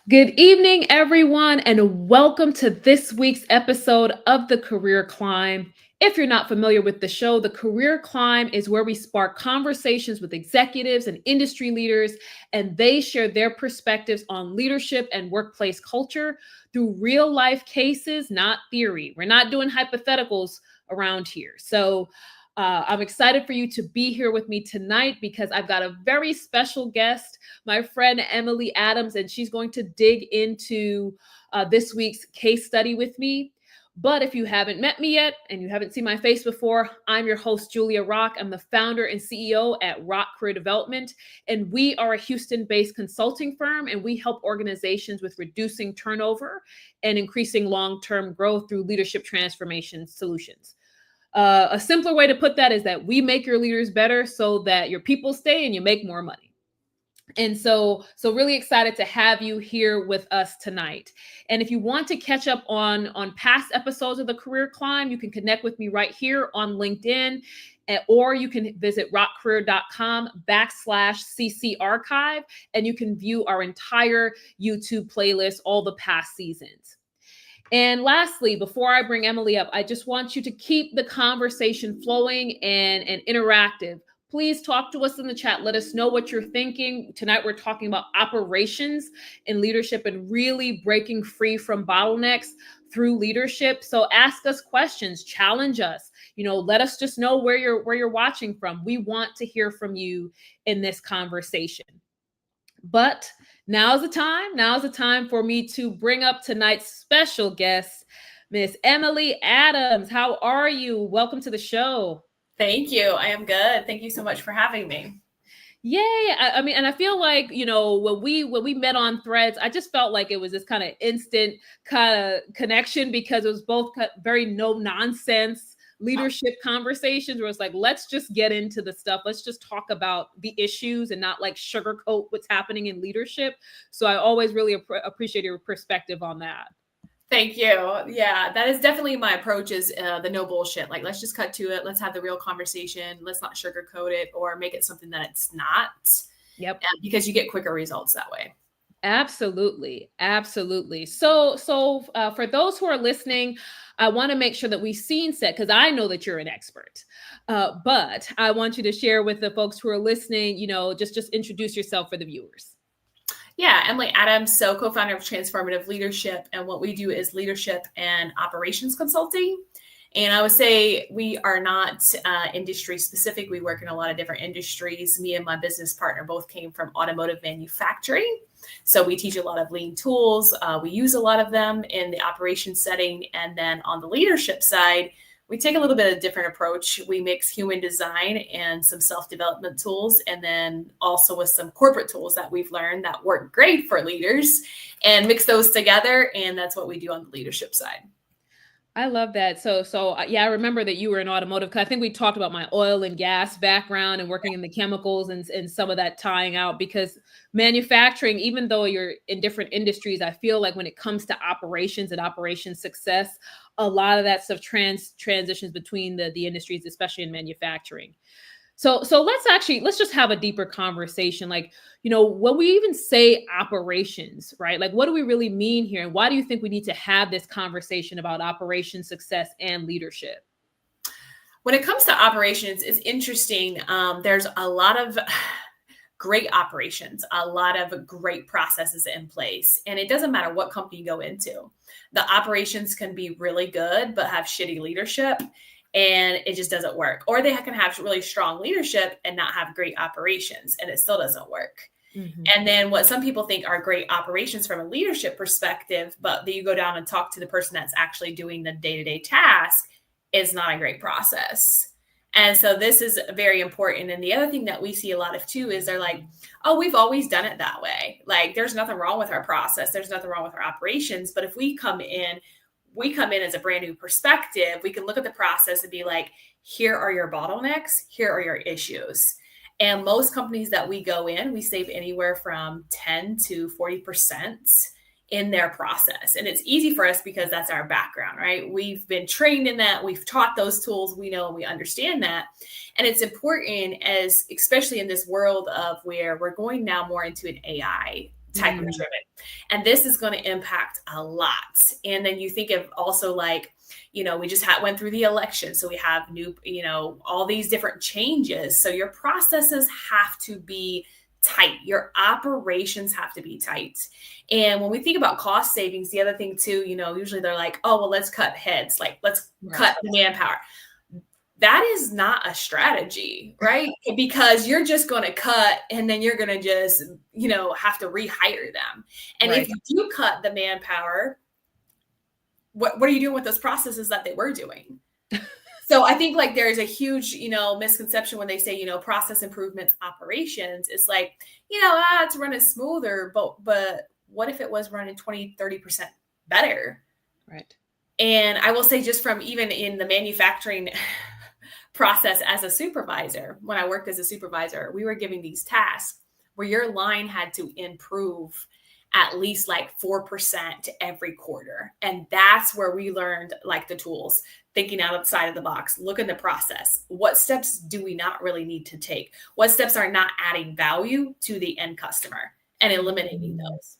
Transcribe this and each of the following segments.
Good evening, everyone, and welcome to this week's episode of The Career Climb. If you're not familiar with the show, The Career Climb is where we spark conversations with executives and industry leaders, and they share their perspectives on leadership and workplace culture through real life cases, not theory. We're not doing hypotheticals around here. I'm excited for you to be here with me tonight because I've got a very special guest, my friend Emily Adams, and she's going to dig into this week's case study with me. But if you haven't met me yet and you haven't seen my face before, I'm your host, Julia Rock. I'm the founder and CEO at Rock Career Development, and we are a Houston-based consulting firm, and we help organizations with reducing turnover and increasing long-term growth through leadership transformation solutions. A simpler way to put that is that we make your leaders better so that your people stay and you make more money. And so really excited to have you here with us tonight. And if you want to catch up on past episodes of The Career Climb, you can connect with me right here on LinkedIn, or you can visit rockcareer.com/CC archive, and you can view our entire YouTube playlist, all the past seasons. And lastly, before I bring Emily up, I just want you to keep the conversation flowing and interactive. Please talk to us in the chat. Let us know what you're thinking. Tonight, we're talking about operations and leadership and really breaking free from bottlenecks through leadership. So ask us questions, challenge us, let us just know where you're watching from. We want to hear from you in this conversation. But now's the time. Now's the time for me to bring up tonight's special guest, Miss Emily Adams. How are you? Welcome to the show. Thank you. I am good. Thank you so much for having me. Yay. I mean, and I feel like, when we met on Threads, I just felt like it was this kind of instant kind of connection because it was both very no nonsense leadership conversations where it's like, let's just get into the stuff. Let's just talk about the issues and not like sugarcoat what's happening in leadership. So I always really appreciate your perspective on that. Thank you. Yeah, that is definitely my approach is the no bullshit. Like, let's just cut to it. Let's have the real conversation. Let's not sugarcoat it or make it something that it's not. Yep. Because you get quicker results that way. Absolutely. Absolutely. So for those who are listening, I want to make sure that we've seen set because I know that you're an expert. But I want you to share with the folks who are listening, just introduce yourself for the viewers. Yeah, Emily Adams, so co-founder of Transformative Leadership. And what we do is leadership and operations consulting. And I would say we are not industry specific. We work in a lot of different industries. Me and my business partner both came from automotive manufacturing. So we teach a lot of lean tools. We use a lot of them in the operations setting. And then on the leadership side, we take a little bit of a different approach. We mix human design and some self-development tools, and then also with some corporate tools that we've learned that work great for leaders and mix those together. And that's what we do on the leadership side. I love that. So yeah, I remember that you were in automotive because I think we talked about my oil and gas background and working in the chemicals and some of that tying out because manufacturing, even though you're in different industries, I feel like when it comes to operations and operation success, a lot of that stuff transitions between the industries, especially in manufacturing. So let's just have a deeper conversation. Like, when we even say operations, right? Like, what do we really mean here? And why do you think we need to have this conversation about operation success and leadership? When it comes to operations, it's interesting. There's a lot of great operations, a lot of great processes in place. And it doesn't matter what company you go into. The operations can be really good, but have shitty leadership. And it just doesn't work. Or they can have really strong leadership and not have great operations, and it still doesn't work. Mm-hmm. And then what some people think are great operations from a leadership perspective, but then you go down and talk to the person that's actually doing the day-to-day task, is not a great process. And so this is very important. And the other thing that we see a lot of too is they're like, oh, we've always done it that way. Like, there's nothing wrong with our process. There's nothing wrong with our operations. But if we come in as a brand new perspective, we can look at the process and be like, here are your bottlenecks, here are your issues. And most companies that we go in, we save anywhere from 10 to 40% in their process. And it's easy for us because that's our background, right? We've been trained in that. We've taught those tools. We know and we understand that. And it's important especially in this world of where we're going now more into an AI type of driven. And this is going to impact a lot. And then you think of also like, we just went through the election. So we have new, all these different changes. So your processes have to be tight. Your operations have to be tight. And when we think about cost savings, the other thing too, usually they're like, oh, well, let's cut heads. Like, let's cut the manpower. That is not a strategy, right? Because you're just going to cut and then you're going to just, have to rehire them. And if you do cut the manpower, what are you doing with those processes that they were doing? So I think like there's a huge, misconception when they say, process improvements, operations. It's like, it's running smoother, but what if it was running 20, 30% better? Right. And I will say just from even in the manufacturing process as a supervisor, when I worked as a supervisor, we were giving these tasks where your line had to improve at least like 4% every quarter. And that's where we learned like the tools, thinking outside of the box, look at the process. What steps do we not really need to take? What steps are not adding value to the end customer, and eliminating those?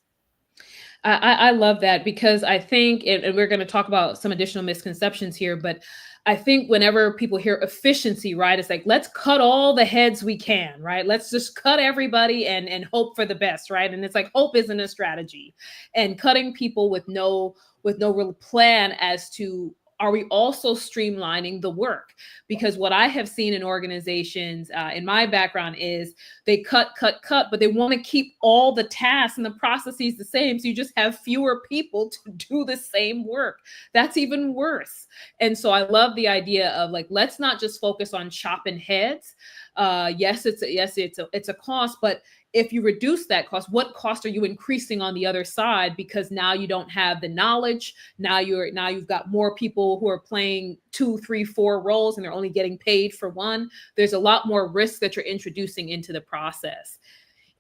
I love that, because I think, and we're going to talk about some additional misconceptions here, but I think whenever people hear efficiency, right, it's like, let's cut all the heads we can, right? Let's just cut everybody and hope for the best, right? And it's like, hope isn't a strategy. And cutting people with no real plan as to, are we also streamlining the work? Because what I have seen in organizations, in my background, is they cut, but they want to keep all the tasks and the processes the same. So you just have fewer people to do the same work. That's even worse. And so I love the idea of like, let's not just focus on chopping heads. Yes, it's a cost, but if you reduce that cost, what cost are you increasing on the other side? Because now you don't have the knowledge. Now you've got more people who are playing 2, 3, 4 roles, and they're only getting paid for one. There's a lot more risk that you're introducing into the process.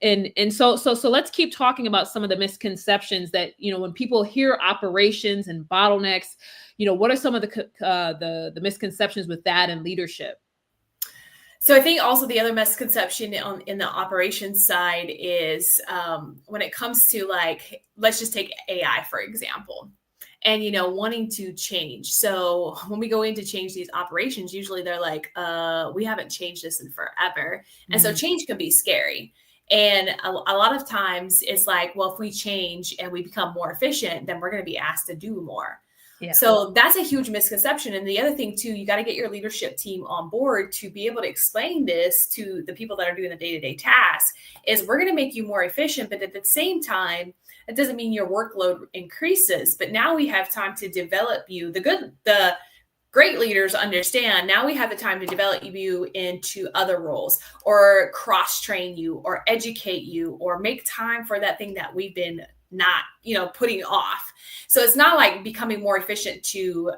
And so let's keep talking about some of the misconceptions that, when people hear operations and bottlenecks, what are some of the misconceptions with that and leadership? So I think also the other misconception in the operations side is when it comes to like, let's just take AI, for example, and, wanting to change. So when we go in to change these operations, usually they're like, we haven't changed this in forever. And so change can be scary. And a lot of times it's like, well, if we change and we become more efficient, then we're going to be asked to do more. Yeah. So that's a huge misconception. And the other thing too, you got to get your leadership team on board to be able to explain this to the people that are doing the day-to-day tasks, is we're going to make you more efficient, but at the same time, it doesn't mean your workload increases, but now we have time to develop you. The great leaders understand now we have the time to develop you into other roles, or cross-train you, or educate you, or make time for that thing that we've been not, putting off. So it's not like becoming more efficient to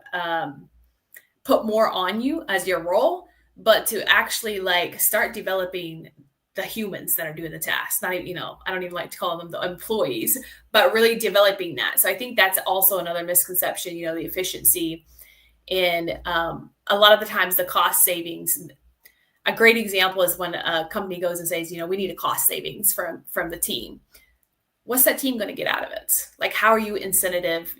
put more on you as your role, but to actually like start developing the humans that are doing the tasks. Not even, I don't even like to call them the employees, but really developing that. So I think that's also another misconception, the efficiency. And a lot of the times the cost savings, a great example is when a company goes and says, we need a cost savings from the team. What's that team going to get out of it? Like, how are you incentive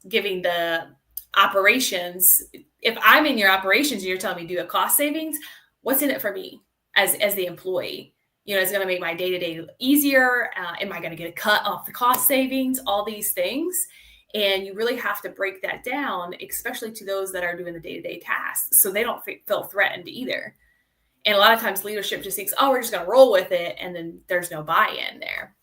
giving the operations? If I'm in your operations and you're telling me do a cost savings, what's in it for me as the employee? It's going to make my day-to-day easier. Am I going to get a cut off the cost savings? All these things. And you really have to break that down, especially to those that are doing the day-to-day tasks, so they don't feel threatened either. And a lot of times leadership just thinks, oh, we're just going to roll with it. And then there's no buy-in there.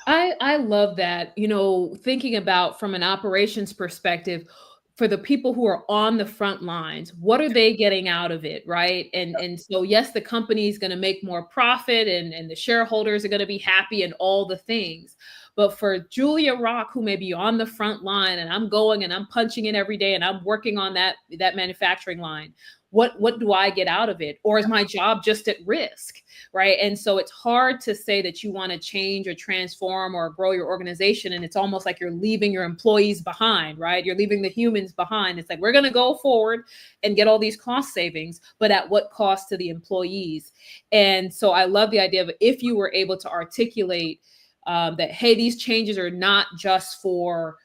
I love that, thinking about from an operations perspective, for the people who are on the front lines, what are they getting out of it, right? And so, yes, the company is going to make more profit, and the shareholders are going to be happy, and all the things. But for Julia Rock, who may be on the front line, and I'm going and I'm punching in every day and I'm working on that manufacturing line, what do I get out of it? Or is my job just at risk, right? And so it's hard to say that you want to change or transform or grow your organization, and it's almost like you're leaving your employees behind, right? You're leaving the humans behind. It's like, we're going to go forward and get all these cost savings, but at what cost to the employees? And so I love the idea of, if you were able to articulate that, hey, these changes are not just for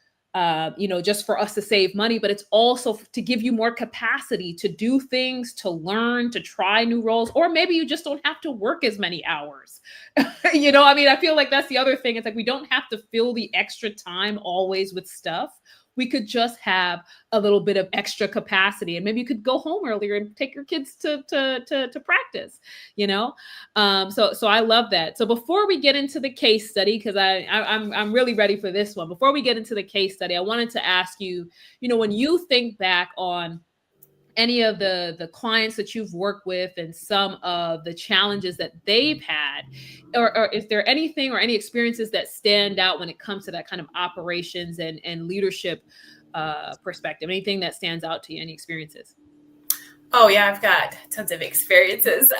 just for us to save money, but it's also to give you more capacity to do things, to learn, to try new roles, or maybe you just don't have to work as many hours. I mean, I feel like that's the other thing. It's like we don't have to fill the extra time always with stuff. We could just have a little bit of extra capacity, and maybe you could go home earlier and take your kids to practice. So I love that. So before we get into the case study, because I'm really ready for this one. Before we get into the case study, I wanted to ask you, when you think back on any of the clients that you've worked with and some of the challenges that they've had, or is there anything or any experiences that stand out when it comes to that kind of operations and leadership perspective? Anything that stands out to you? Any experiences? Oh yeah, I've got tons of experiences.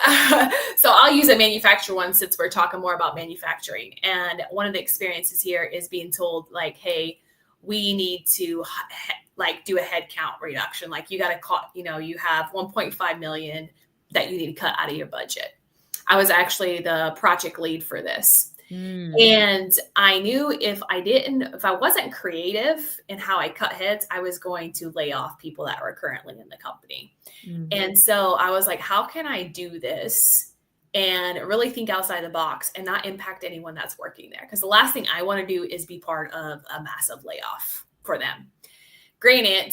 So I'll use a manufacturer one since we're talking more about manufacturing. And one of the experiences here is being told like, hey, we need to do a headcount reduction. Like you got to cut, you have 1.5 million that you need to cut out of your budget. I was actually the project lead for this. And I knew if I wasn't creative in how I cut heads, I was going to lay off people that were currently in the company. And so I was like, how can I do this and really think outside the box and not impact anyone that's working there? Because the last thing I want to do is be part of a massive layoff for them. Granted,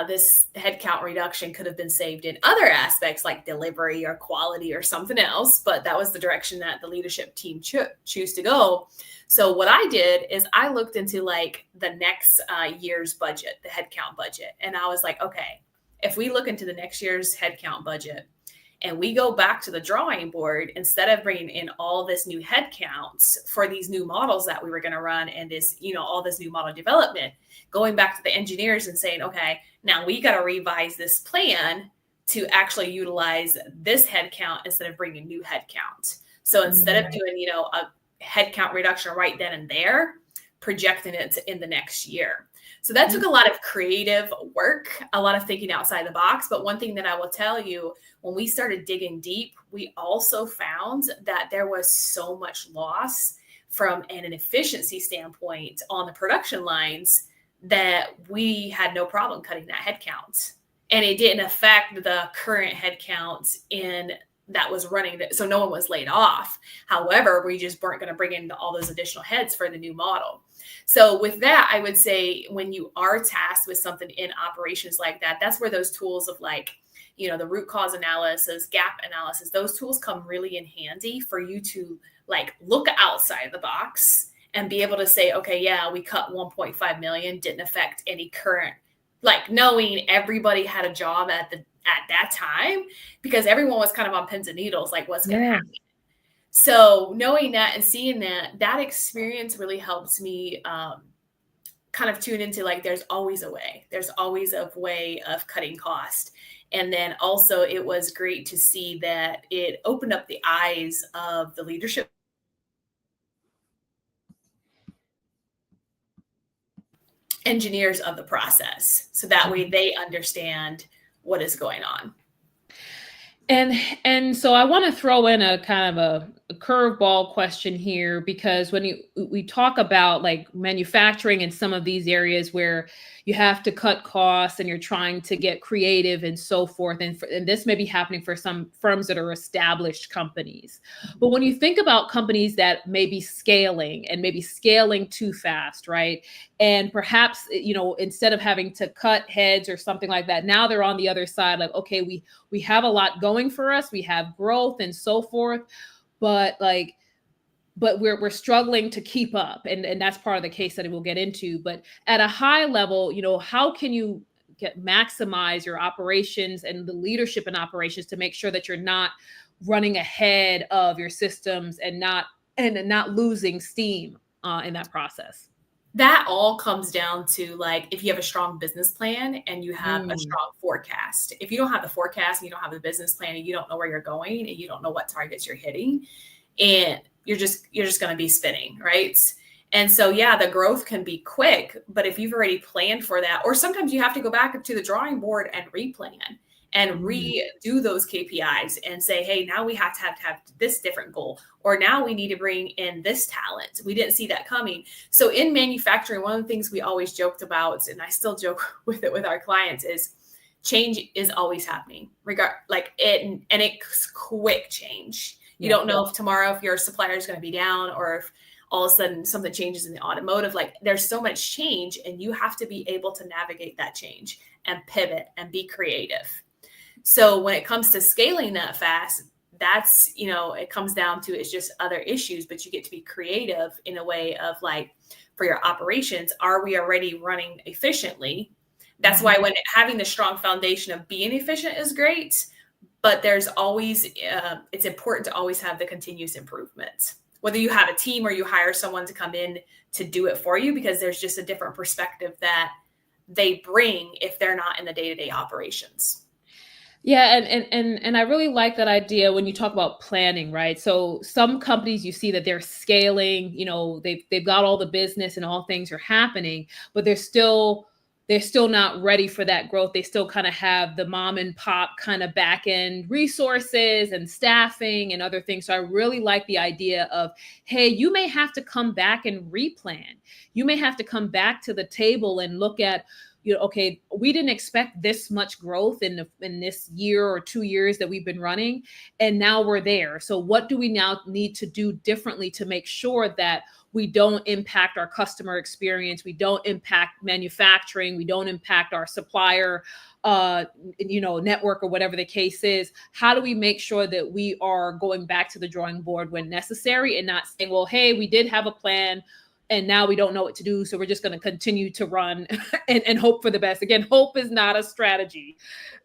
this headcount reduction could have been saved in other aspects like delivery or quality or something else, but that was the direction that the leadership team choose to go. So what I did is I looked into like the next year's budget, the headcount budget. And I was like, okay, if we look into the next year's headcount budget and we go back to the drawing board, instead of bringing in all this new headcounts for these new models that we were going to run and this, all this new model development, going back to the engineers and saying, okay, now we got to revise this plan to actually utilize this headcount instead of bringing new headcount. So instead of doing, a headcount reduction right then and there, projecting it in the next year. So that took a lot of creative work, a lot of thinking outside the box. But one thing that I will tell you, when we started digging deep, we also found that there was so much loss from an efficiency standpoint on the production lines that we had no problem cutting that headcount. And it didn't affect the current headcount that was running. So no one was laid off. However, we just weren't going to bring in all those additional heads for the new model. So with that, I would say when you are tasked with something in operations like that, that's where those tools of the root cause analysis, gap analysis, those tools come really in handy for you to look outside the box and be able to say, okay, yeah, we cut 1.5 million, didn't affect any current, knowing everybody had a job at that time, because everyone was kind of on pins and needles, what's going to happen. So knowing that and seeing that experience really helps me kind of tune into there's always a way. There's always a way of cutting cost. And then also it was great to see that it opened up the eyes of the leadership engineers of the process. So that way they understand what is going on. And so I want to throw in a kind of a curveball question here, because when we talk about manufacturing in some of these areas where you have to cut costs and you're trying to get creative and so forth, and this may be happening for some firms that are established companies. But when you think about companies that may be scaling and maybe scaling too fast, right? And perhaps, instead of having to cut heads or something like that, now they're on the other side, okay, we have a lot going for us. We have growth and so forth, but we're struggling to keep up. And that's part of the case study we'll get into. But at a high level, how can you maximize your operations and the leadership in operations to make sure that you're not running ahead of your systems and not losing steam in that process? That all comes down to if you have a strong business plan and you have a strong forecast. If you don't have the forecast and you don't have the business plan and you don't know where you're going and you don't know what targets you're hitting, and you're just going to be spinning, right? And so, yeah, the growth can be quick, but if you've already planned for that, or sometimes you have to go back to the drawing board and replan and redo those KPIs and say, hey, now we have to have this different goal, or now we need to bring in this talent. We didn't see that coming. So in manufacturing, one of the things we always joked about, and I still joke with it with our clients, is change is always happening. It's quick change. You don't know if tomorrow, if your supplier is going to be down, or if all of a sudden something changes in the automotive. Like, there's so much change, and you have to be able to navigate that change and pivot and be creative. So when it comes to scaling that fast, that's, it comes down to, it's just other issues, but you get to be creative in a way of, like, for your operations, are we already running efficiently? That's why when having the strong foundation of being efficient is great, but there's always, it's important to always have the continuous improvement, whether you have a team or you hire someone to come in to do it for you, because there's just a different perspective that they bring if they're not in the day-to-day operations. Yeah, and I really like that idea when you talk about planning, right? So some companies, you see that they're scaling, they've got all the business and all things are happening, but they're still not ready for that growth. They still kind of have the mom and pop kind of back end resources and staffing and other things. So I really like the idea of, hey, you may have to come back and replan. You may have to come back to the table and look at, okay, we didn't expect this much growth in this year or 2 years that we've been running, and now we're there. So what do we now need to do differently to make sure that we don't impact our customer experience, we don't impact manufacturing, we don't impact our supplier network, or whatever the case is? How do we make sure that we are going back to the drawing board when necessary, and not saying, well, hey, we did have a plan and now we don't know what to do, so we're just going to continue to run and hope for the best. Again, hope is not a strategy.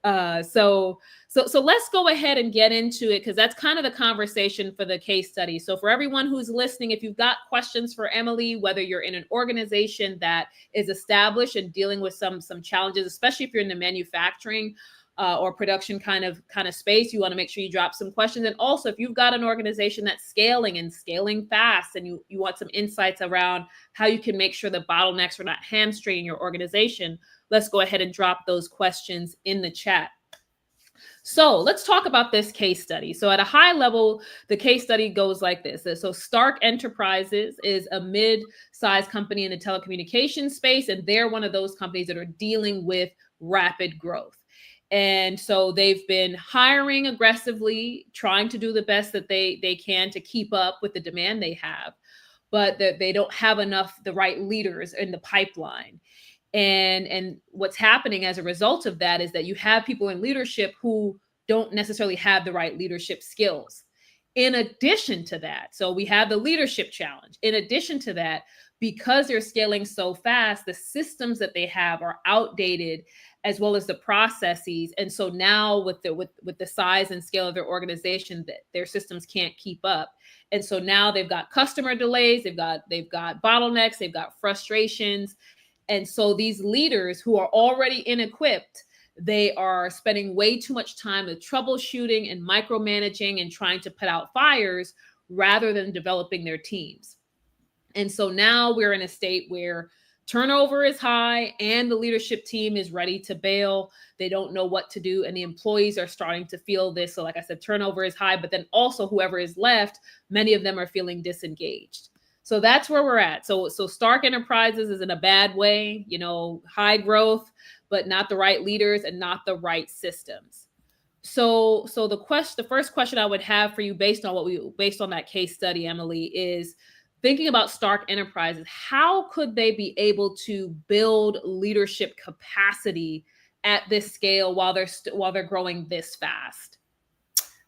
So let's go ahead and get into it, because that's kind of the conversation for the case study. So for everyone who's listening, if you've got questions for Emily, whether you're in an organization that is established and dealing with some challenges, especially if you're in the manufacturing or production kind of space, you want to make sure you drop some questions. And also, if you've got an organization that's scaling fast, and you want some insights around how you can make sure the bottlenecks are not hamstringing your organization, let's go ahead and drop those questions in the chat. So let's talk about this case study. So at a high level, the case study goes like this. So Stark Enterprises is a mid-sized company in the telecommunications space, and they're one of those companies that are dealing with rapid growth. And so they've been hiring aggressively, trying to do the best that they can to keep up with the demand they have, but they don't have the right leaders in the pipeline. And what's happening as a result of that is that you have people in leadership who don't necessarily have the right leadership skills. In addition to that, so we have the leadership challenge. In addition to that, because they're scaling so fast, the systems that they have are outdated, as well as the processes. And so now with the size and scale of their organization, that their systems can't keep up. And so now they've got customer delays, they've got bottlenecks, they've got frustrations. And so these leaders who are already inequipped, they are spending way too much time with troubleshooting and micromanaging and trying to put out fires rather than developing their teams. And so now we're in a state where turnover is high and the leadership team is ready to bail. They don't know what to do, and the employees are starting to feel this. So like I said, turnover is high, but then also whoever is left, many of them are feeling disengaged. So that's where we're at. So Stark Enterprises is in a bad way, high growth, but not the right leaders and not the right systems. So the first question I would have for you, based on that case study, Emily, is thinking about Stark Enterprises. How could they be able to build leadership capacity at this scale while they're growing this fast?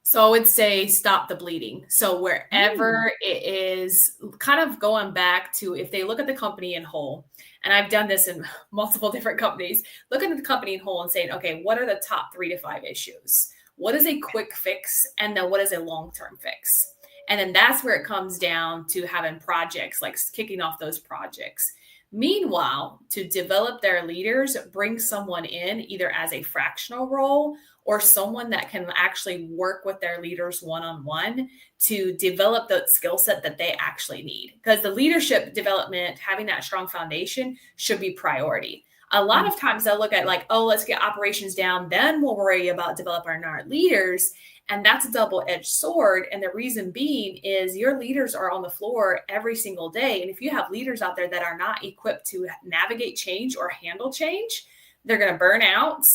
So I would say stop the bleeding. So wherever it is, kind of going back to, if they look at the company in whole, and I've done this in multiple different companies, looking at the company in whole and saying, okay, what are the top 3 to 5 issues? What is a quick fix? And then what is a long-term fix? And then that's where it comes down to having projects, like kicking off those projects. Meanwhile, to develop their leaders, bring someone in either as a fractional role or someone that can actually work with their leaders one-on-one to develop the skill set that they actually need. Because the leadership development, having that strong foundation, should be priority. A lot of times they'll look at like, oh, let's get operations down, then we'll worry about developing our leaders. And that's a double-edged sword. And the reason being is your leaders are on the floor every single day. And if you have leaders out there that are not equipped to navigate change or handle change, they're going to burn out.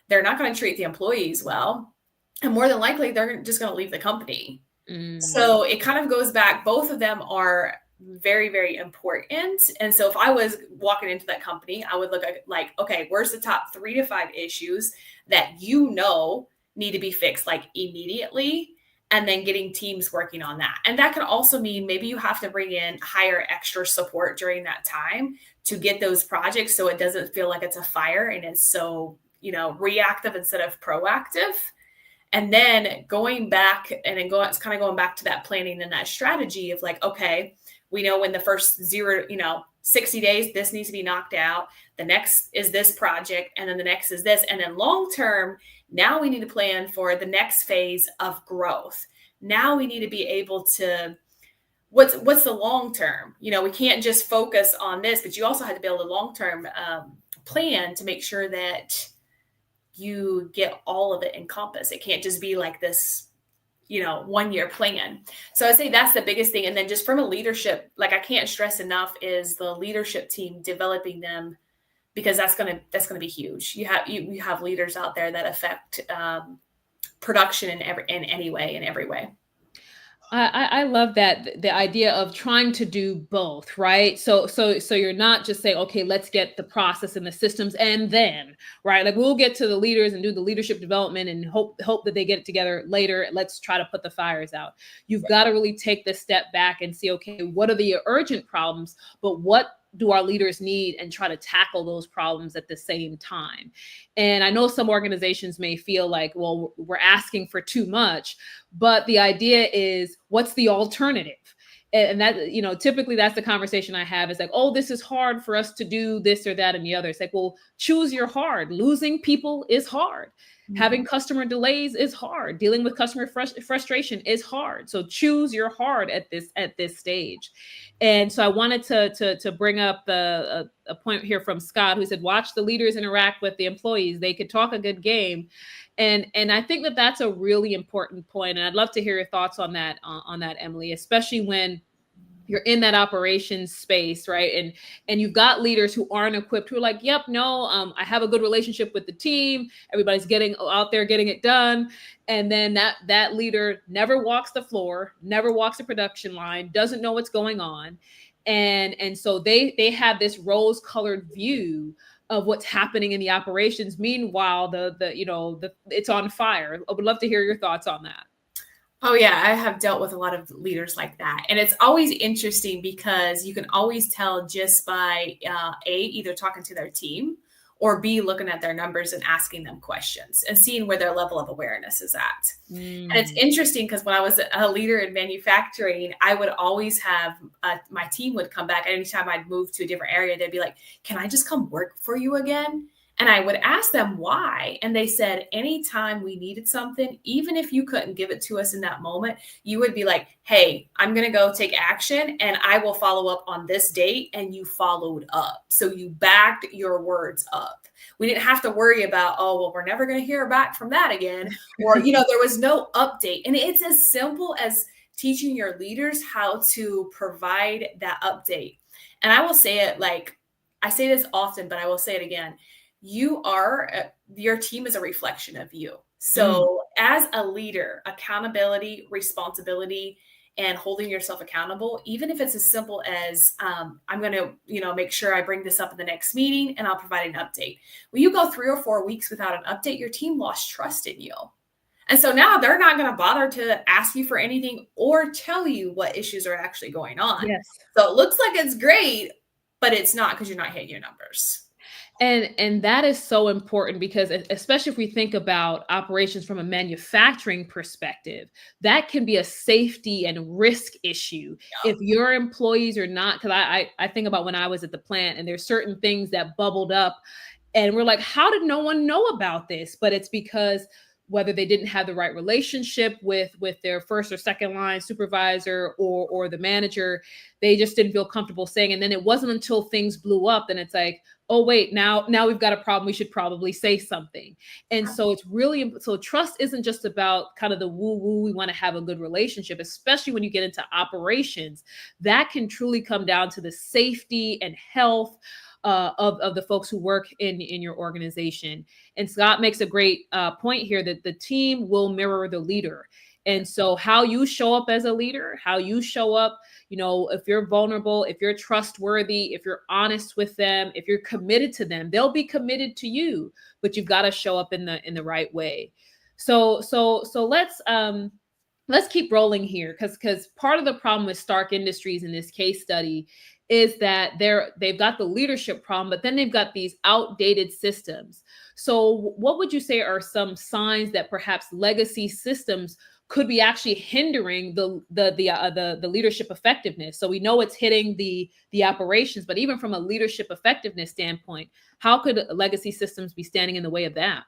They're not going to treat the employees well. And more than likely, they're just going to leave the company. So it kind of goes back. Both of them are very, very important. And so if I was walking into that company, I would look at like, okay, where's the top 3 to 5 issues that need to be fixed like immediately, and then getting teams working on that. And that can also mean maybe you have to hire extra support during that time to get those projects so it doesn't feel like it's a fire and it's so, reactive instead of proactive. And then going back it's kind of going back to that planning and that strategy of like, okay, we know when the first 60 days, this needs to be knocked out. The next is this project. And then the next is this. And then long-term, now we need to plan for the next phase of growth. Now we need to be able to, what's the long-term? We can't just focus on this, but you also have to build a long-term plan to make sure that you get all of it encompassed. It can't just be like this, 1-year plan. So I say that's the biggest thing. And then just from a leadership, like I can't stress enough is the leadership team, developing them, because that's going to be huge. You have leaders out there that affect production in any way, in every way. I love that, the idea of trying to do both, right? So you're not just saying, okay, let's get the process and the systems, and then, right? Like we'll get to the leaders and do the leadership development and hope that they get it together later. Let's try to put the fires out. You've got to really take the step back and see, okay, what are the urgent problems, but what do our leaders need, and try to tackle those problems at the same time. And I know some organizations may feel like, well, we're asking for too much, but the idea is, what's the alternative? And that, typically that's the conversation I have, is like, oh, this is hard for us to do this or that and the other. It's like, well, choose your hard. Losing people is hard. Having customer delays is hard. Dealing with customer frustration is hard. So choose your hard at this stage. And so I wanted to bring up a point here from Scott, who said, watch the leaders interact with the employees. They could talk a good game. And I think that that's a really important point. And I'd love to hear your thoughts on that, Emily, especially when you're in that operations space, right? And you've got leaders who aren't equipped, who are like, yep, no, I have a good relationship with the team. Everybody's getting out there, getting it done. And then that leader never walks the floor, never walks the production line, doesn't know what's going on. And so they have this rose-colored view of what's happening in the operations. Meanwhile, it's on fire. I would love to hear your thoughts on that. Oh yeah, I have dealt with a lot of leaders like that. And it's always interesting because you can always tell just by either talking to their team, or B, looking at their numbers and asking them questions and seeing where their level of awareness is at. And it's interesting because when I was a leader in manufacturing, I would always have my team would come back. Anytime I'd move to a different area, they'd be like, can I just come work for you again? And I would ask them why. And they said, anytime we needed something, even if you couldn't give it to us in that moment, you would be like, hey, I'm going to go take action and I will follow up on this date. And you followed up. So you backed your words up. We didn't have to worry about, oh, well, we're never going to hear back from that again. Or, there was no update. And it's as simple as teaching your leaders how to provide that update. And I will say it like, I say this often, but I will say it again. Your team is a reflection of you. So as a leader, accountability, responsibility, and holding yourself accountable, even if it's as simple as I'm going to, make sure I bring this up in the next meeting and I'll provide an update. When you go 3 or 4 weeks without an update, your team lost trust in you. And so now they're not going to bother to ask you for anything or tell you what issues are actually going on. Yes. So it looks like it's great, but it's not, because you're not hitting your numbers. And that is so important, because especially if we think about operations from a manufacturing perspective, that can be a safety and risk issue. If your employees are not, because I think about when I was at the plant and there's certain things that bubbled up and we're like, how did no one know about this? But it's because whether they didn't have the right relationship with their first or second line supervisor or the manager. They just didn't feel comfortable saying. And then it wasn't until things blew up, then it's like, oh wait, now we've got a problem. We should probably say something. And so it's really, so trust isn't just about kind of the woo woo. We want to have a good relationship, especially when you get into operations. That can truly come down to the safety and health of the folks who work in your organization. And Scott makes a great point here that the team will mirror the leader. And so how you show up as a leader, how you show up, if you're vulnerable, if you're trustworthy, if you're honest with them, if you're committed to them, they'll be committed to you, but you've got to show up in the right way. So let's keep rolling here, because part of the problem with Stark Industries in this case study is that they've got the leadership problem, but then they've got these outdated systems. So what would you say are some signs that perhaps legacy systems could be actually hindering the leadership effectiveness? So we know it's hitting the operations, but even from a leadership effectiveness standpoint, how could legacy systems be standing in the way of that?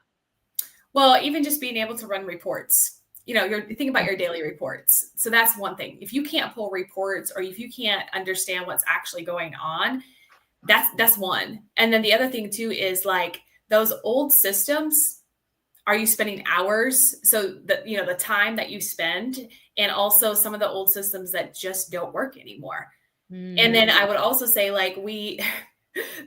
Well, even just being able to run reports. You're thinking about your daily reports. So that's one thing. If you can't pull reports, or if you can't understand what's actually going on, that's one. And then the other thing too is like those old systems, are you spending hours? So the time that you spend, and also some of the old systems that just don't work anymore. And then I would also say like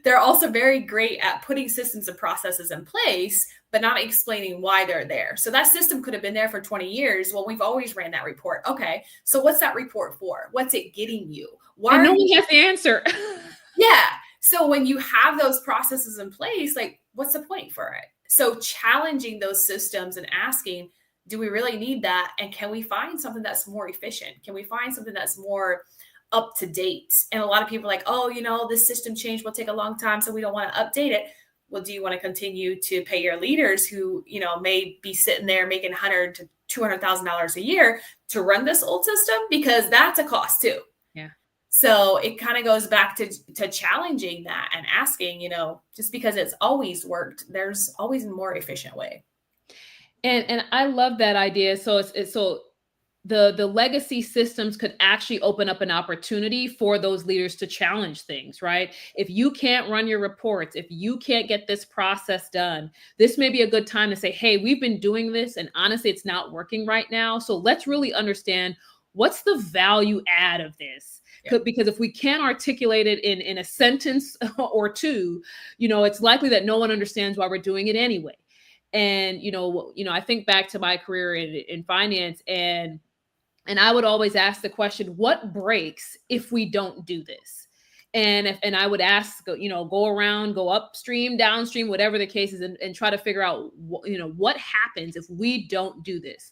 they're also very great at putting systems and processes in place, but not explaining why they're there. So that system could have been there for 20 years. Well, we've always ran that report. Okay, so what's that report for? What's it getting you? Why? No one has the answer. Yeah. So when you have those processes in place, like what's the point for it? So challenging those systems and asking, do we really need that? And can we find something that's more efficient? Can we find something that's more up to date? And a lot of people are like, oh, this system change will take a long time, so we don't want to update it. Well, do you want to continue to pay your leaders who, may be sitting there making $100,000 to $200,000 a year to run this old system? Because that's a cost too. Yeah. So it kind of goes back to challenging that and asking, just because it's always worked, there's always a more efficient way. And I love that idea. So the legacy systems could actually open up an opportunity for those leaders to challenge things, right? If you can't run your reports, if you can't get this process done, this may be a good time to say, hey, we've been doing this and honestly, it's not working right now. So let's really understand what's the value add of this. Yeah. Because if we can't articulate it in a sentence or two, it's likely that no one understands why we're doing it anyway. And, I think back to my career in finance, and I would always ask the question, what breaks if we don't do this? And I would ask, go around, go upstream, downstream, whatever the case is, and try to figure out, what happens if we don't do this?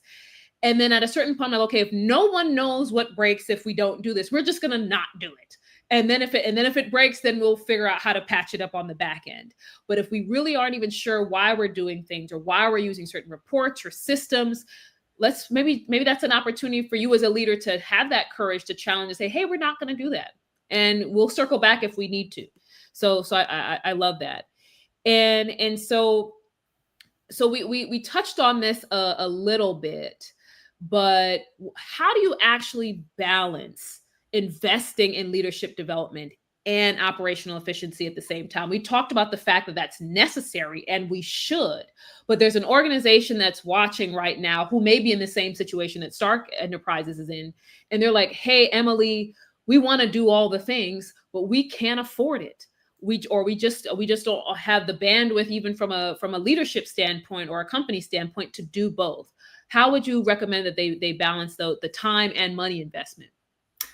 And then at a certain point, I'm like, okay, if no one knows what breaks if we don't do this, we're just going to not do it. And then if it breaks, then we'll figure out how to patch it up on the back end. But if we really aren't even sure why we're doing things or why we're using certain reports or systems, maybe that's an opportunity for you as a leader to have that courage to challenge and say, hey, we're not going to do that. And we'll circle back if we need to. So I love that. And so we touched on this a little bit, but how do you actually balance investing in leadership development and operational efficiency at the same time? We talked about the fact that that's necessary and we should, but there's an organization that's watching right now who may be in the same situation that Stark Enterprises is in. And they're like, hey, Emily, we want to do all the things, but we can't afford it. We just don't have the bandwidth, even from a leadership standpoint or a company standpoint, to do both. How would you recommend that they balance the time and money investment?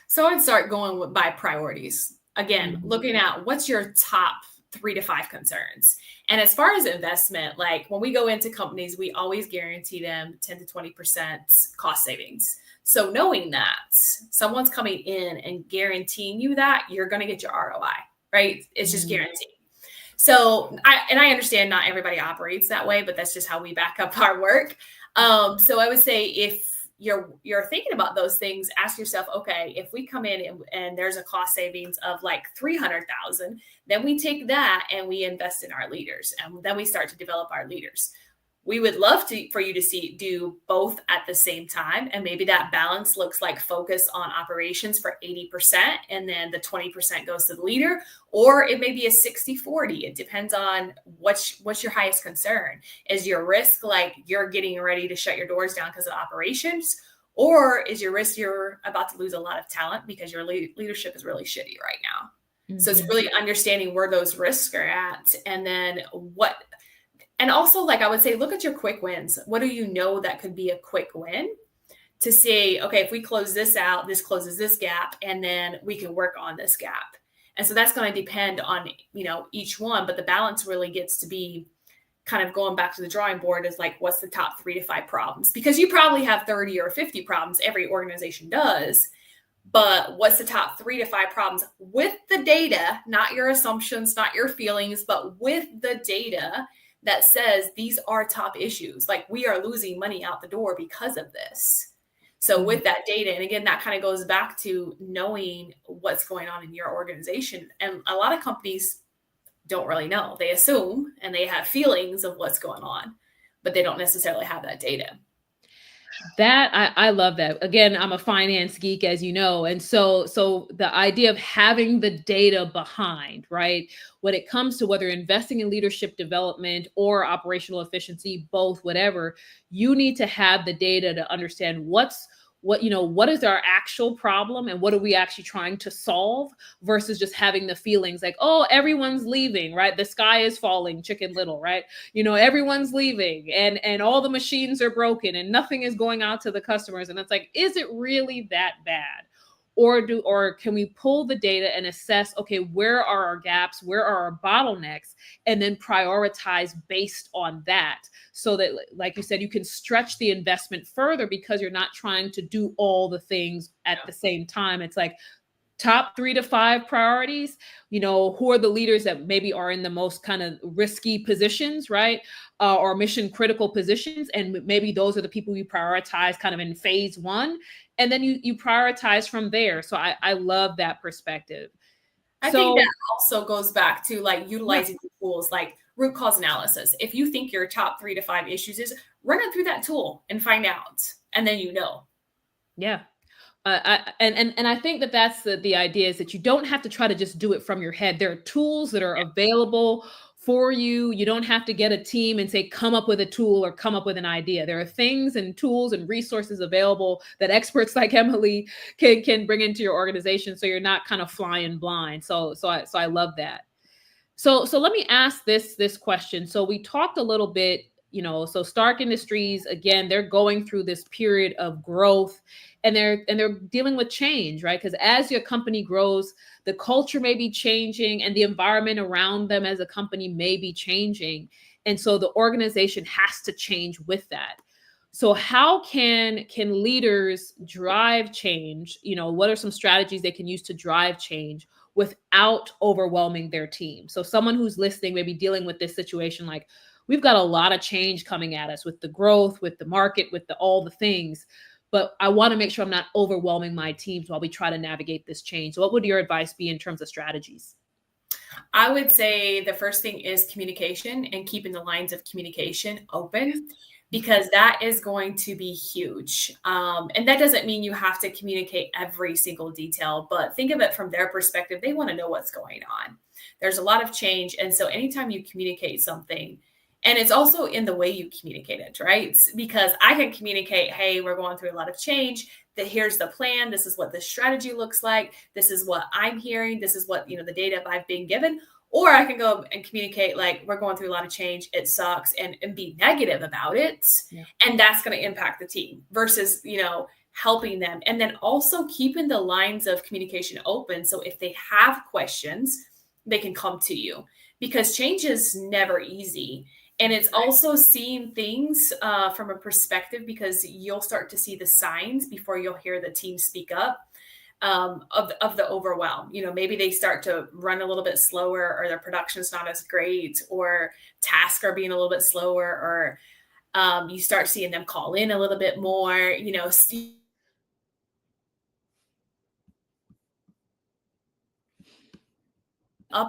So I'd start going by priorities. Again, looking at what's your top 3 to 5 concerns. And as far as investment, like when we go into companies, we always guarantee them 10 to 20% cost savings. So knowing that someone's coming in and guaranteeing you that, you're going to get your ROI, right? It's just guaranteed. So I understand not everybody operates that way, but that's just how we back up our work. So I would say if you're thinking about those things, ask yourself, okay, if we come in and there's a cost savings of like 300,000, then we take that and we invest in our leaders, and then we start to develop our leaders. We would love for you to do both at the same time. And maybe that balance looks like focus on operations for 80%, and then the 20% goes to the leader. Or it may be a 60-40. It depends on what's your highest concern. Is your risk like you're getting ready to shut your doors down because of operations? Or is your risk you're about to lose a lot of talent because your leadership is really shitty right now? So it's really understanding where those risks are at, and then and also, like I would say, look at your quick wins. What do you know that could be a quick win to say, okay, if we close this out, this closes this gap, and then we can work on this gap. And so that's going to depend on, each one, but the balance really gets to be kind of going back to the drawing board is like, what's the top 3 to 5 problems? Because you probably have 30 or 50 problems, every organization does. But what's the top 3 to 5 problems with the data, not your assumptions, not your feelings, but with the data that says these are top issues. Like, we are losing money out the door because of this. So with that data, and again, that kind of goes back to knowing what's going on in your organization. And a lot of companies don't really know. They assume and they have feelings of what's going on, but they don't necessarily have that data. That I love that. Again, I'm a finance geek, as you know, and so the idea of having the data behind, right? When it comes to whether investing in leadership development or operational efficiency, both, whatever, you need to have the data to understand what is our actual problem and what are we actually trying to solve, versus just having the feelings like, oh, everyone's leaving, right? The sky is falling, Chicken Little, right? Everyone's leaving and all the machines are broken and nothing is going out to the customers. And it's like, is it really that bad? Or can we pull the data and assess, okay, where are our gaps, where are our bottlenecks, and then prioritize based on that, so that, like you said, you can stretch the investment further because you're not trying to do all the things at the same time. It's like, top 3 to 5 priorities, who are the leaders that maybe are in the most kind of risky positions, right? Or mission critical positions. And maybe those are the people you prioritize kind of in phase 1. And then you prioritize from there. So I love that perspective. I think that also goes back to like utilizing the tools like root cause analysis. If you think your top 3 to 5 issues is, run it through that tool and find out. And then Yeah. And I think that that's the idea, is that you don't have to try to just do it from your head. There are tools that are available for you. You don't have to get a team and say, come up with a tool or come up with an idea. There are things and tools and resources available that experts like Emily can bring into your organization, so you're not kind of flying blind. So I love that. So let me ask this question. So we talked a little bit, so Stark Industries, again, they're going through this period of growth, and they're dealing with change, right? Because as your company grows, the culture may be changing and the environment around them as a company may be changing. And so the organization has to change with that. So how can leaders drive change? What are some strategies they can use to drive change without overwhelming their team? So someone who's listening may be dealing with this situation, like, we've got a lot of change coming at us with the growth, with the market, with all the things, but I want to make sure I'm not overwhelming my teams while we try to navigate this change. So what would your advice be in terms of strategies? I would say the first thing is communication and keeping the lines of communication open, because that is going to be huge. And that doesn't mean you have to communicate every single detail, but think of it from their perspective. They want to know what's going on. There's a lot of change. And so anytime you communicate something, and it's also in the way you communicate it, right? Because I can communicate, hey, we're going through a lot of change, that here's the plan. This is what the strategy looks like. This is what I'm hearing. This is what, the data I've been given. Or I can go and communicate like, we're going through a lot of change. It sucks, and be negative about it. Yeah. And that's going to impact the team versus, helping them. And then also keeping the lines of communication open. So if they have questions, they can come to you, because change is never easy. And it's also seeing things from a perspective, because you'll start to see the signs before you'll hear the team speak up of the overwhelm. Maybe they start to run a little bit slower, or their production's not as great, or tasks are being a little bit slower, or you start seeing them call in a little bit more,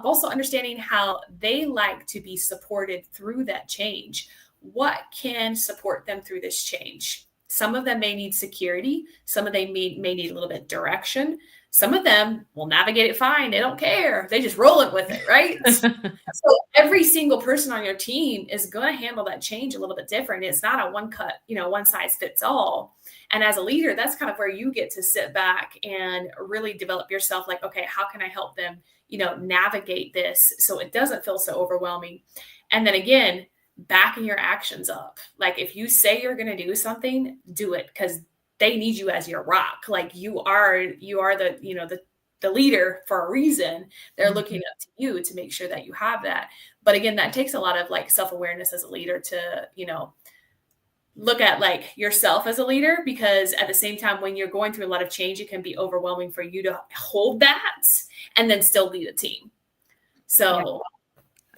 also understanding how they like to be supported through that change. what can support them through this change. Some of them may need security. Some of them may need a little bit of direction. Some of them will navigate it fine. They don't care. They just roll it with it, right? So every single person on your team is going to handle that change a little bit different. It's not a one size fits all. And as a leader, that's kind of where you get to sit back and really develop yourself like, okay, how can I help them, navigate this so it doesn't feel so overwhelming? And then again, backing your actions up. Like if you say you're going to do something, do it, because they need you as your rock. Like you are the leader for a reason. They're looking up to you to make sure that you have that. But again, that takes a lot of like self-awareness as a leader to, look at like yourself as a leader, because at the same time, when you're going through a lot of change, it can be overwhelming for you to hold that and then still lead a team. So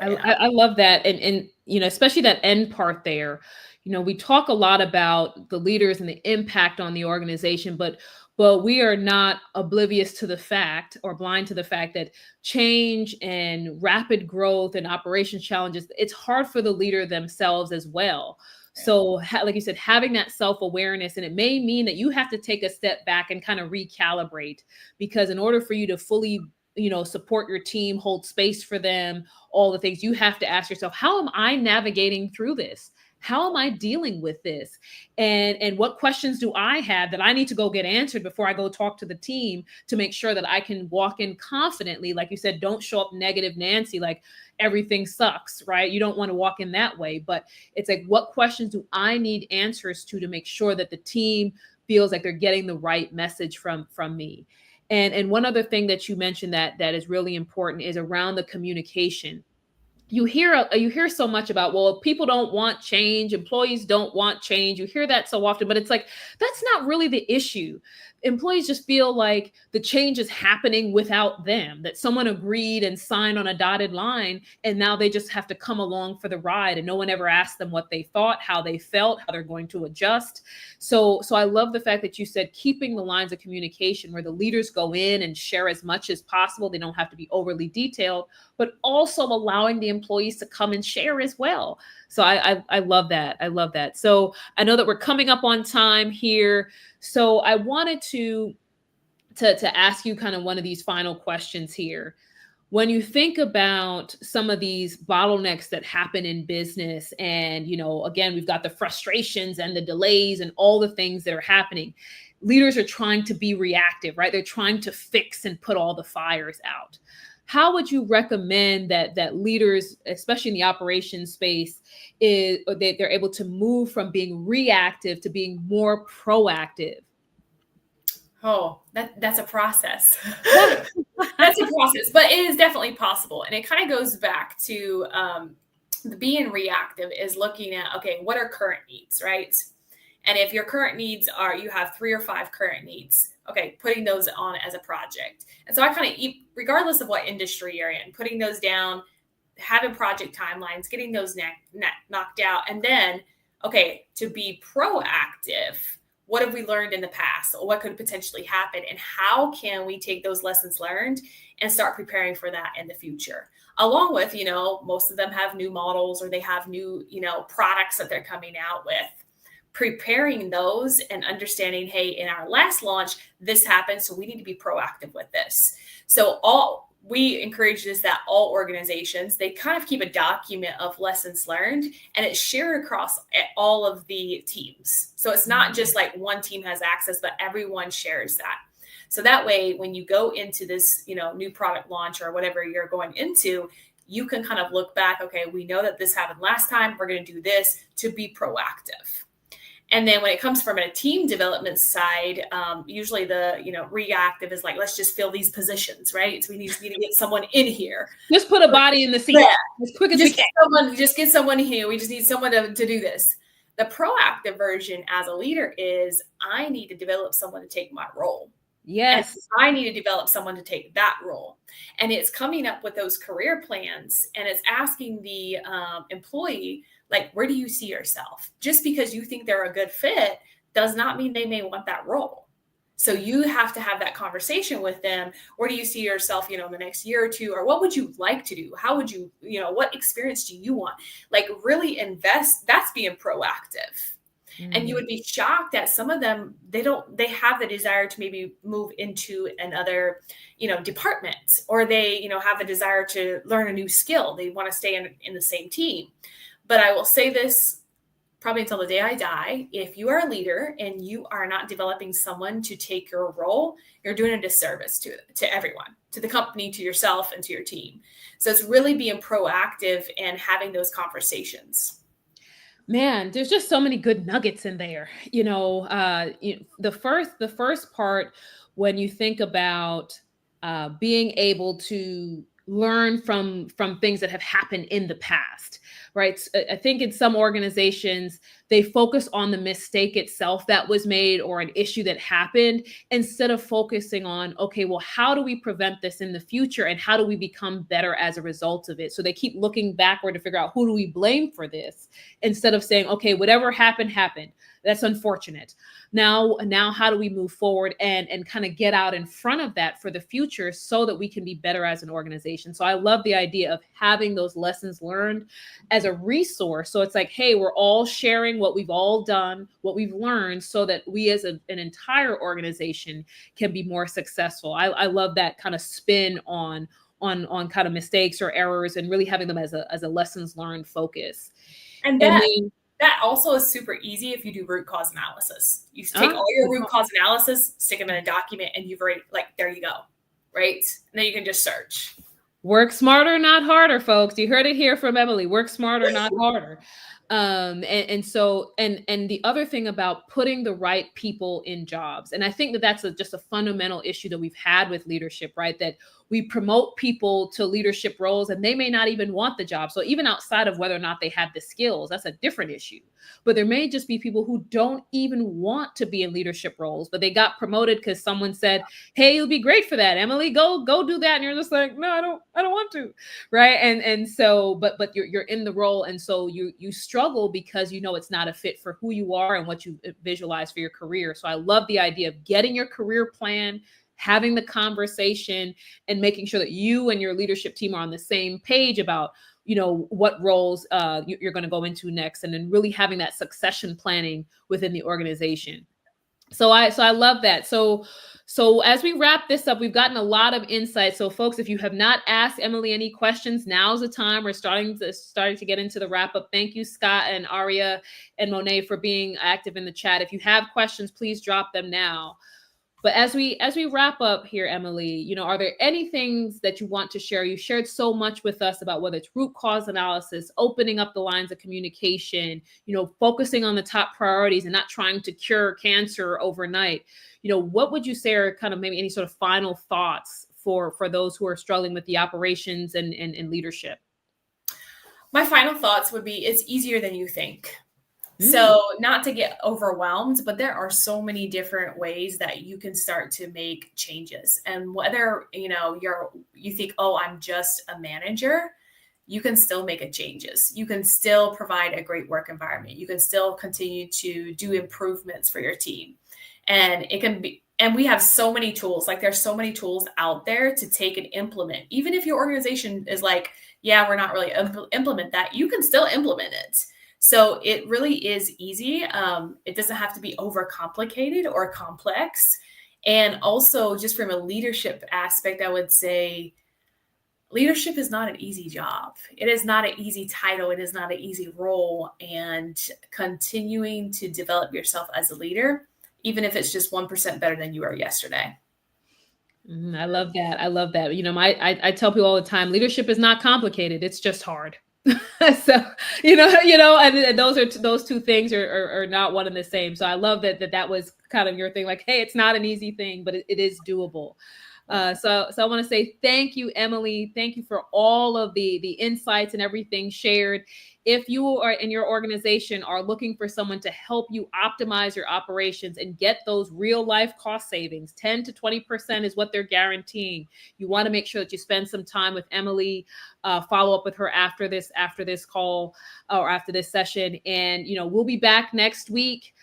I love that. And, especially that end part there, we talk a lot about the leaders and the impact on the organization, but we are not oblivious to the fact or blind to the fact that change and rapid growth and operations challenges, it's hard for the leader themselves as well. So like you said, having that self-awareness, and it may mean that you have to take a step back and kind of recalibrate, because in order for you to fully support your team, hold space for them, all the things, you have to ask yourself, how am I navigating through this? How am I dealing with this? And what questions do I have that I need to go get answered before I go talk to the team to make sure that I can walk in confidently? Like you said, don't show up negative Nancy, like everything sucks, right? You don't want to walk in that way. But it's like, what questions do I need answers to make sure that the team feels like they're getting the right message from me? And one other thing that you mentioned that is really important is around the communication. You hear so much about, well, people don't want change, employees don't want change. You hear that so often, but it's like, that's not really the issue. Employees just feel like the change is happening without them, that someone agreed and signed on a dotted line, and now they just have to come along for the ride, and no one ever asked them what they thought, how they felt, how they're going to adjust. So I love the fact that you said keeping the lines of communication where the leaders go in and share as much as possible. They don't have to be overly detailed, but also allowing the employees to come and share as well. So I love that. I love that. So I know that we're coming up on time here. So I wanted to ask you kind of one of these final questions here. When you think about some of these bottlenecks that happen in business, and, again, we've got the frustrations and the delays and all the things that are happening, leaders are trying to be reactive, right? They're trying to fix and put all the fires out. How would you recommend that leaders, especially in the operations space, they're able to move from being reactive to being more proactive? Oh, that's a process. That's a process, but it is definitely possible. And it kind of goes back to the being reactive is looking at, okay, what are current needs, right? And if your current needs are, you have 3 or 5 current needs, okay, putting those on as a project. And so I kind of, regardless of what industry you're in, putting those down, having project timelines, getting those knocked out. And then, okay, to be proactive, what have we learned in the past? Or what could potentially happen? And how can we take those lessons learned and start preparing for that in the future? Along with, most of them have new models, or they have new, products that they're coming out with. Preparing those and understanding, hey, in our last launch, this happened, so we need to be proactive with this. So we encourage is that all organizations, they kind of keep a document of lessons learned, and it's shared across all of the teams. So it's not just like one team has access, but everyone shares that. So that way, when you go into this, new product launch or whatever you're going into, you can kind of look back, okay, we know that this happened last time, we're going to do this to be proactive. And then when it comes from a team development side, usually the, reactive is like, let's just fill these positions, right? So we need to get someone in here. Just put a body in the seat. Yeah. As quick as we can. Just get someone here. We just need someone to do this. The proactive version as a leader is, I need to develop someone to take my role. Yes. And I need to develop someone to take that role. And it's coming up with those career plans, and it's asking the employee, like, where do you see yourself? Just because you think they're a good fit does not mean they may want that role. So you have to have that conversation with them. Where do you see yourself, in the next year or two? Or what would you like to do? How would you, what experience do you want? Like really invest. That's being proactive. And you would be shocked that some of them, they have the desire to maybe move into another, department, or they, have the desire to learn a new skill. They want to stay in the same team. But I will say this, probably until the day I die, if you are a leader and you are not developing someone to take your role, you're doing a disservice to everyone, to the company, to yourself, and to your team. So it's really being proactive and having those conversations. Man, there's just so many good nuggets in there. The first part, when you think about being able to learn from things that have happened in the past, right? I think in some organizations they focus on the mistake itself that was made or an issue that happened, instead of focusing on, okay, well, how do we prevent this in the future and how do we become better as a result of it? So they keep looking backward to figure out, who do we blame for this, instead of saying, okay, whatever happened. That's unfortunate. Now how do we move forward and kind of get out in front of that for the future so that we can be better as an organization? So I love the idea of having those lessons learned as a resource. So it's like, hey, we're all sharing what we've all done, what we've learned, so that we as an entire organization can be more successful. I love that kind of spin on kind of mistakes or errors, and really having them as a lessons learned focus. And And that then that also is super easy if you do root cause analysis. You take all your root cause analysis, stick them in a document, and you've already, like, there you go, right? And then you can just search. Work smarter, not harder, folks. You heard it here from Emily. Work smarter, not harder. And the other thing about putting the right people in jobs, and I think that that's just a fundamental issue that we've had with leadership, right? That we promote people to leadership roles and they may not even want the job. So even outside of whether or not they have the skills, that's a different issue. But there may just be people who don't even want to be in leadership roles, but they got promoted because someone said, hey, you'll be great for that, Emily. Go do that. And you're just like, no, I don't want to. Right. And so, but you're in the role. And so you struggle because it's not a fit for who you are and what you visualize for your career. So I love the idea of getting your career plan, having the conversation, and making sure that you and your leadership team are on the same page about, what roles you're going to go into next, and then really having that succession planning within the organization. So I love that. So as we wrap this up, we've gotten a lot of insight. So folks, if you have not asked Emily any questions, now's the time. We're starting to get into the wrap up. Thank you, Scott and Aria and Monet, for being active in the chat. If you have questions, please drop them now. But as we wrap up here, Emily, are there any things that you want to share? You shared so much with us about whether it's root cause analysis, opening up the lines of communication, focusing on the top priorities and not trying to cure cancer overnight. What would you say are kind of maybe any sort of final thoughts for those who are struggling with the operations and leadership? My final thoughts would be, it's easier than you think. So not to get overwhelmed, but there are so many different ways that you can start to make changes. And whether, you think, oh, I'm just a manager, you can still make changes. You can still provide a great work environment. You can still continue to do improvements for your team. And it can be, and we have so many tools, like there's so many tools out there to take and implement. Even if your organization is like, yeah, we're not really implement that, you can still implement it. So it really is easy. It doesn't have to be overcomplicated or complex. And also, just from a leadership aspect, I would say leadership is not an easy job. It is not an easy title. It is not an easy role. And continuing to develop yourself as a leader, even if it's just 1% better than you were yesterday. I love that. I love that. I tell people all the time, leadership is not complicated. It's just hard. So, and those two things are not one and the same. So I love that was kind of your thing. Like, hey, it's not an easy thing, but it is doable. So I want to say thank you, Emily. Thank you for all of the insights and everything shared. If you are in your organization are looking for someone to help you optimize your operations and get those real life cost savings, 10 to 20% is what they're guaranteeing. You want to make sure that you spend some time with Emily, follow up with her after this call or after this session. And, we'll be back next week.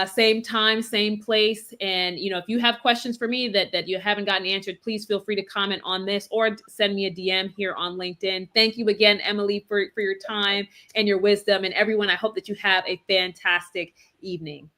same time, same place. And, if you have questions for me that you haven't gotten answered, please feel free to comment on this or send me a DM here on LinkedIn. Thank you again, Emily, for your time and your wisdom. And everyone, I hope that you have a fantastic evening.